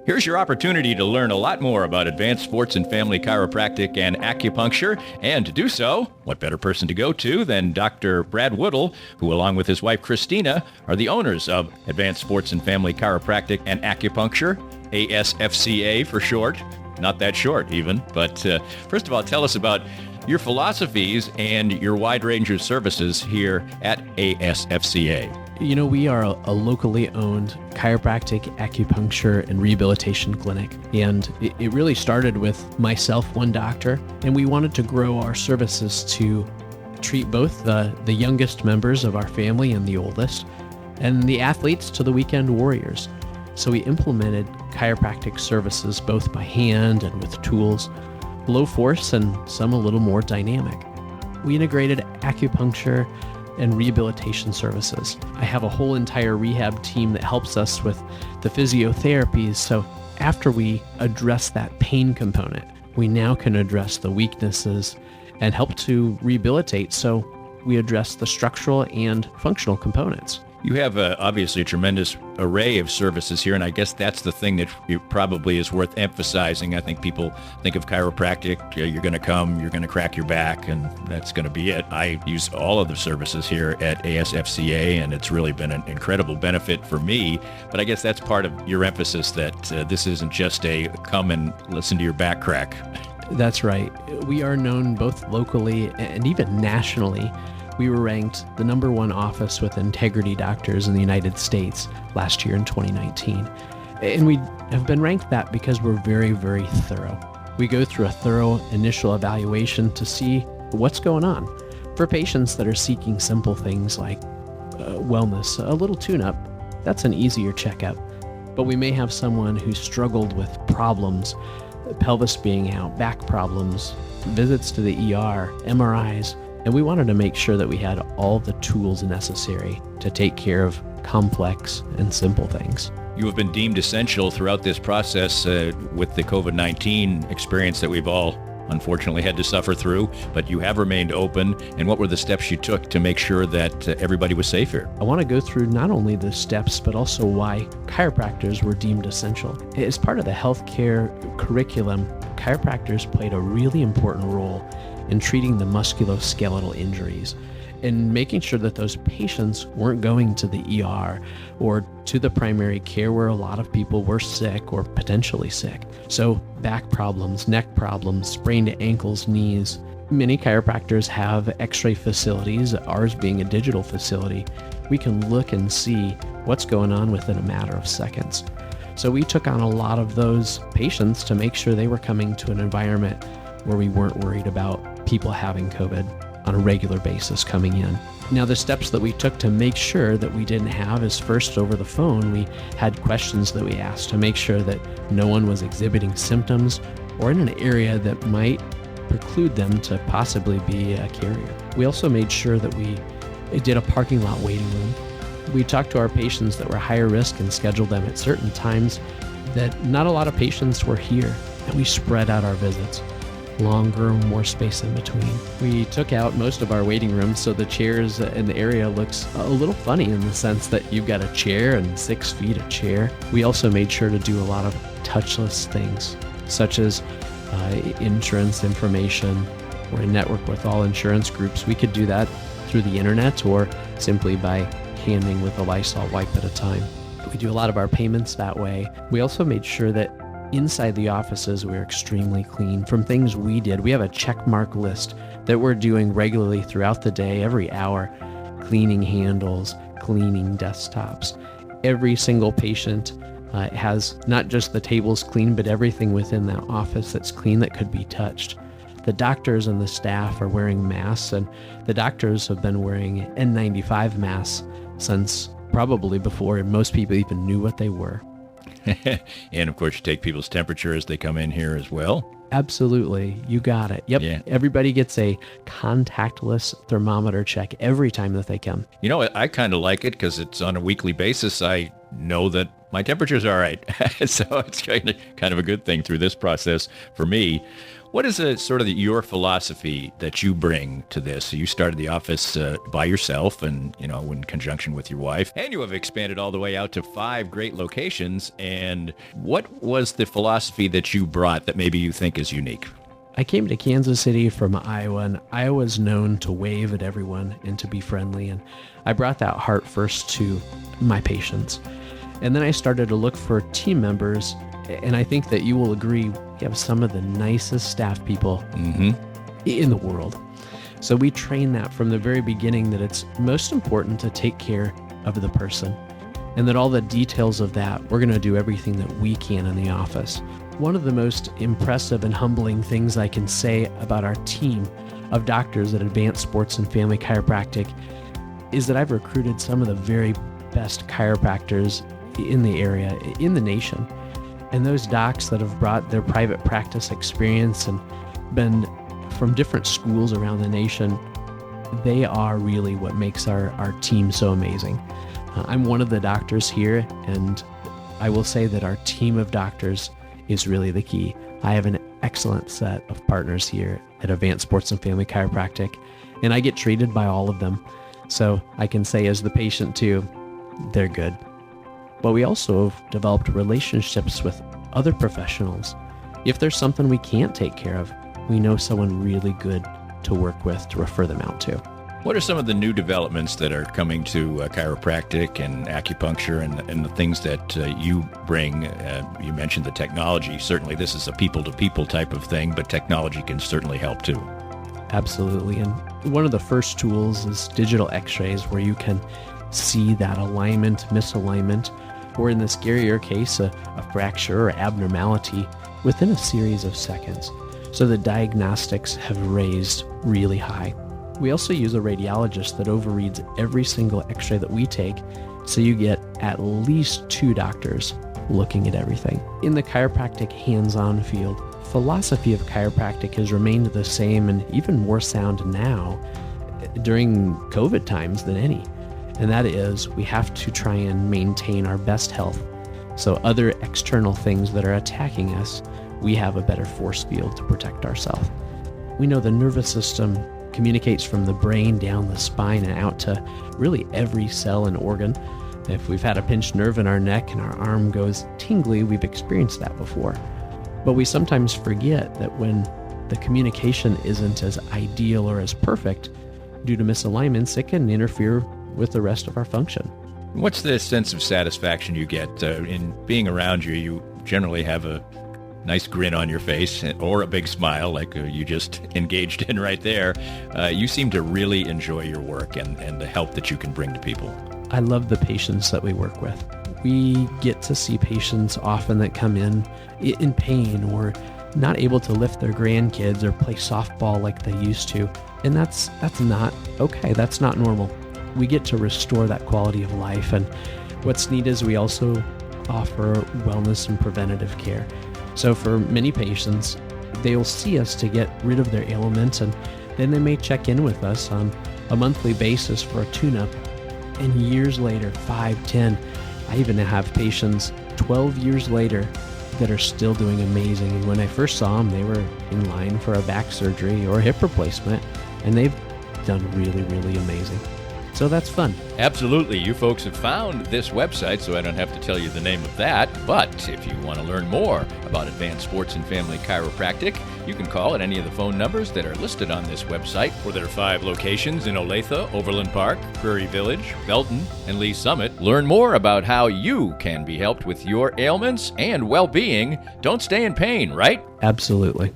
Here's your opportunity to learn a lot more about advanced sports and family chiropractic and acupuncture. And to do so, what better person to go to than Dr. Brad Woodle, who along with his wife Christina are the owners of Advanced Sports and Family Chiropractic and Acupuncture, ASFCA for short. Not that short even. But first of all, tell us about your philosophies and your wide range of services here at ASFCA. You know, we are a locally owned chiropractic, acupuncture, and rehabilitation clinic. And it really started with myself, one doctor, and we wanted to grow our services to treat both the youngest members of our family and the oldest, and the athletes to the weekend warriors. So we implemented chiropractic services both by hand and with tools, low force and some a little more dynamic. We integrated acupuncture and rehabilitation services. I have a whole entire rehab team that helps us with the physiotherapies. So after we address that pain component, we now can address the weaknesses and help to rehabilitate. So we address the structural and functional components. You have obviously a tremendous array of services here, and I guess that's the thing that probably is worth emphasizing. I think people think of chiropractic, you're going to come, you're going to crack your back, and that's going to be it. I use all of the services here at ASFCA, and it's really been an incredible benefit for me. But I guess that's part of your emphasis, that this isn't just a come and listen to your back crack. That's right. We are known both locally and even nationally. We were ranked the #1 office with integrity doctors in the United States last year in 2019. And we have been ranked that because we're very, very thorough. We go through a thorough initial evaluation to see what's going on. For patients that are seeking simple things like wellness, a little tune-up, that's an easier checkup. But we may have someone who struggled with problems, pelvis being out, back problems, visits to the ER, MRIs, and we wanted to make sure that we had all the tools necessary to take care of complex and simple things. You have been deemed essential throughout this process with the COVID-19 experience that we've all unfortunately had to suffer through, but you have remained open. And what were the steps you took to make sure that everybody was safe here? I want to go through not only the steps, but also why chiropractors were deemed essential. As part of the healthcare curriculum, chiropractors played a really important role in treating the musculoskeletal injuries and making sure that those patients weren't going to the ER or to the primary care where a lot of people were sick or potentially sick. So back problems, neck problems, sprained ankles, knees. Many chiropractors have x-ray facilities, ours being a digital facility. We can look and see what's going on within a matter of seconds. So we took on a lot of those patients to make sure they were coming to an environment where we weren't worried about people having COVID on a regular basis coming in. Now, the steps that we took to make sure that we didn't have is first over the phone, we had questions that we asked to make sure that no one was exhibiting symptoms or in an area that might preclude them to possibly be a carrier. We also made sure that we did a parking lot waiting room. We talked to our patients that were higher risk and scheduled them at certain times that not a lot of patients were here, and we spread out our visits. Longer, more space in between. We took out most of our waiting rooms, so the chairs in the area looks a little funny in the sense that you've got a chair and 6 feet of chair. We also made sure to do a lot of touchless things, such as insurance information. We're in network with all insurance groups. We could do that through the internet or simply by handing with a Lysol wipe at a time. We do a lot of our payments that way. We also made sure that inside the offices, we're extremely clean from things we did. We have a check mark list that we're doing regularly throughout the day, every hour, cleaning handles, cleaning desktops. Every single patient has not just the tables clean, but everything within that office that's clean that could be touched. The doctors and the staff are wearing masks, and the doctors have been wearing N95 masks since probably before most people even knew what they were. And of course, you take people's temperature as they come in here as well. Absolutely. You got it. Yep. Yeah. Everybody gets a contactless thermometer check every time that they come. You know, I kind of like it because it's on a weekly basis. I know that my temperature's all right. So it's kind of a good thing through this process for me. What is sort of your philosophy that you bring to this? So you started the office by yourself and, in conjunction with your wife, and you have expanded all the way out to 5 great locations. And what was the philosophy that you brought that maybe you think is unique? I came to Kansas City from Iowa, and Iowa's known to wave at everyone and to be friendly. And I brought that heart first to my patients. And then I started to look for team members. And I think that you will agree, we have some of the nicest staff people in the world. So we train that from the very beginning, that it's most important to take care of the person, and that all the details of that, we're going to do everything that we can in the office. One of the most impressive and humbling things I can say about our team of doctors at Advanced Sports and Family Chiropractic is that I've recruited some of the very best chiropractors in the area, in the nation. And those docs that have brought their private practice experience and been from different schools around the nation, they are really what makes our team so amazing. I'm one of the doctors here, and I will say that our team of doctors is really the key. I have an excellent set of partners here at Advanced Sports and Family Chiropractic, and I get treated by all of them. So I can say as the patient too, they're good. But we also have developed relationships with other professionals. If there's something we can't take care of, we know someone really good to work with to refer them out to. What are some of the new developments that are coming to chiropractic and acupuncture and the things that you bring? You mentioned the technology. Certainly this is a people-to-people type of thing, but technology can certainly help too. Absolutely. And one of the first tools is digital x-rays, where you can see that alignment, misalignment, or in the scarier case, a fracture or abnormality within a series of seconds. So the diagnostics have raised really high. We also use a radiologist that overreads every single x-ray that we take, so you get at least 2 doctors looking at everything. In the chiropractic hands-on field, philosophy of chiropractic has remained the same and even more sound now during COVID times than any. And that is, we have to try and maintain our best health. So other external things that are attacking us, we have a better force field to protect ourselves. We know the nervous system communicates from the brain down the spine and out to really every cell and organ. If we've had a pinched nerve in our neck and our arm goes tingly, we've experienced that before. But we sometimes forget that when the communication isn't as ideal or as perfect, due to misalignments, it can interfere with the rest of our function. What's the sense of satisfaction you get in being around you? You generally have a nice grin on your face or a big smile like you just engaged in right there. You seem to really enjoy your work and the help that you can bring to people. I love the patients that we work with. We get to see patients often that come in pain or not able to lift their grandkids or play softball like they used to. And that's not okay. That's not normal. We get to restore that quality of life. And what's neat is we also offer wellness and preventative care. So for many patients, they'll see us to get rid of their ailments, and then they may check in with us on a monthly basis for a tune-up. And years later, 5, 10, I even have patients 12 years later that are still doing amazing. And when I first saw them, they were in line for a back surgery or a hip replacement, and they've done really, really amazing. So that's fun. Absolutely. You folks have found this website, so I don't have to tell you the name of that. But if you want to learn more about Advanced Sports and Family Chiropractic, you can call at any of the phone numbers that are listed on this website for their 5 locations in Olathe, Overland Park, Prairie Village, Belton, and Lee Summit. Learn more about how you can be helped with your ailments and well-being. Don't stay in pain, right? Absolutely.